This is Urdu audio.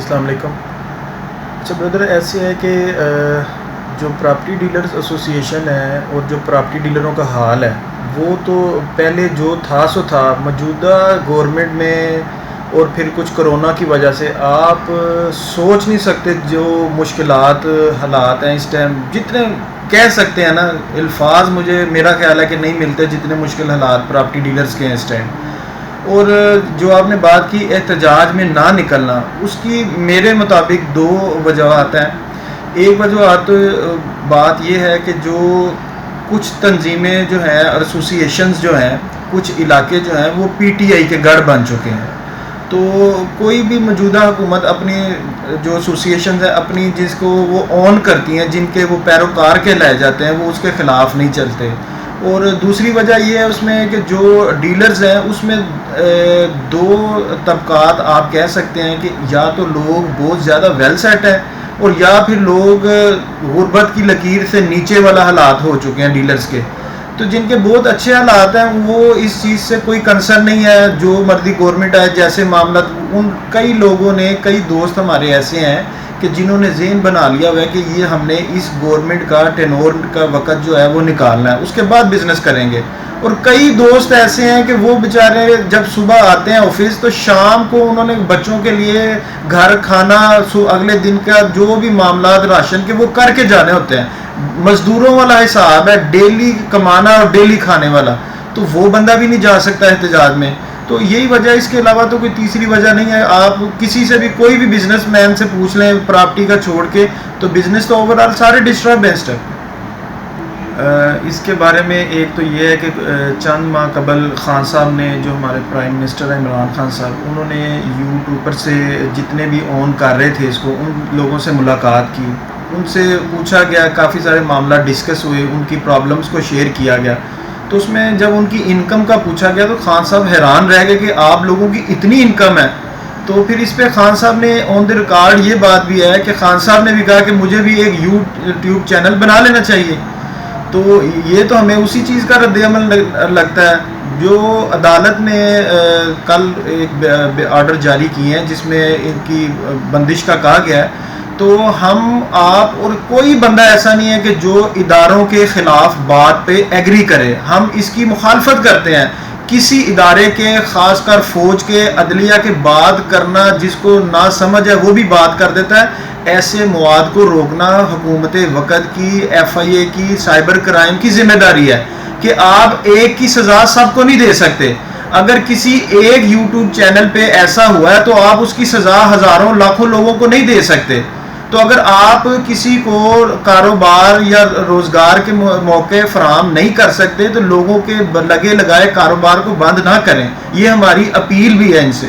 السلام علیکم. اچھا بردر، ایسے ہے کہ جو پراپرٹی ڈیلرز ایسوسیشن ہے اور جو پراپرٹی ڈیلروں کا حال ہے وہ تو پہلے جو تھا سو تھا. موجودہ گورنمنٹ میں اور پھر کچھ کرونا کی وجہ سے آپ سوچ نہیں سکتے جو مشکلات حالات ہیں اس ٹائم. جتنے کہہ سکتے ہیں نا الفاظ مجھے میرا خیال ہے کہ نہیں ملتے جتنے مشکل حالات پراپرٹی ڈیلرز کے ہیں اس ٹائم. اور جو آپ نے بات کی احتجاج میں نہ نکلنا، اس کی میرے مطابق دو وجوہات ہیں. ایک وجوہات بات یہ ہے کہ جو کچھ تنظیمیں جو ہیں اور ایسوسیشنز جو ہیں کچھ علاقے جو ہیں وہ پی ٹی آئی کے گڑھ بن چکے ہیں. تو کوئی بھی موجودہ حکومت اپنی جو ایسوسیشنز ہیں اپنی جس کو وہ اون کرتی ہیں، جن کے وہ پیروکار کے لائے جاتے ہیں، وہ اس کے خلاف نہیں چلتے. اور دوسری وجہ یہ ہے اس میں کہ جو ڈیلرز ہیں اس میں دو طبقات آپ کہہ سکتے ہیں کہ یا تو لوگ بہت زیادہ ویل سیٹ ہیں اور یا پھر لوگ غربت کی لکیر سے نیچے والا حالات ہو چکے ہیں ڈیلرز کے. تو جن کے بہت اچھے حالات ہیں وہ اس چیز سے کوئی کنسرن نہیں ہے، جو مرضی گورنمنٹ آئے جیسے معاملات. ان کئی لوگوں نے، کئی دوست ہمارے ایسے ہیں کہ جنہوں نے ذہن بنا لیا ہوا ہے کہ یہ ہم نے اس گورنمنٹ کا ٹینور کا وقت جو ہے وہ نکالنا ہے، اس کے بعد بزنس کریں گے. اور کئی دوست ایسے ہیں کہ وہ بیچارے جب صبح آتے ہیں آفس تو شام کو انہوں نے بچوں کے لیے گھر کھانا اگلے دن کا جو بھی معاملات راشن کے وہ کر کے جانے ہوتے ہیں. مزدوروں والا حساب ہے، ڈیلی کمانا اور ڈیلی کھانے والا. تو وہ بندہ بھی نہیں جا سکتا احتجاج میں. تو یہی وجہ، اس کے علاوہ تو کوئی تیسری وجہ نہیں ہے. آپ کسی سے بھی کوئی بھی بزنس مین سے پوچھ لیں پراپرٹی کا چھوڑ کے، تو بزنس تو اوورآل سارے ڈسٹربنسڈ ہے. اس کے بارے میں ایک تو یہ ہے کہ چند ماہ قبل خان صاحب نے، جو ہمارے پرائم منسٹر ہیں عمران خان صاحب، انہوں نے یوٹیوبر سے جتنے بھی اون کر رہے تھے اس کو، ان لوگوں سے ملاقات کی، ان سے پوچھا گیا، کافی سارے معاملات ڈسکس ہوئے، ان کی پرابلمز کو شیئر کیا گیا. تو اس میں جب ان کی انکم کا پوچھا گیا تو خان صاحب حیران رہ گئے کہ آپ لوگوں کی اتنی انکم ہے. تو پھر اس پہ خان صاحب نے آن دی ریکارڈ یہ بات بھی ہے کہ خان صاحب نے بھی کہا کہ مجھے بھی ایک یوٹیوب چینل بنا لینا چاہیے. تو یہ تو ہمیں اسی چیز کا رد عمل لگتا ہے. جو عدالت نے کل ایک آرڈر جاری کیے ہیں جس میں ان کی بندش کا کہا گیا ہے، تو ہم آپ اور کوئی بندہ ایسا نہیں ہے کہ جو اداروں کے خلاف بات پہ ایگری کرے. ہم اس کی مخالفت کرتے ہیں. کسی ادارے کے، خاص کر فوج کے، عدلیہ کے بات کرنا، جس کو نہ سمجھ ہے وہ بھی بات کر دیتا ہے. ایسے مواد کو روکنا حکومت وقت کی، ایف آئی اے کی، سائبر کرائم کی ذمہ داری ہے کہ آپ ایک کی سزا سب کو نہیں دے سکتے. اگر کسی ایک یوٹیوب چینل پہ ایسا ہوا ہے تو آپ اس کی سزا ہزاروں لاکھوں لوگوں کو نہیں دے سکتے. تو اگر آپ کسی کو کاروبار یا روزگار کے موقع فراہم نہیں کر سکتے تو لوگوں کے لگے لگائے کاروبار کو بند نہ کریں. یہ ہماری اپیل بھی ہے ان سے.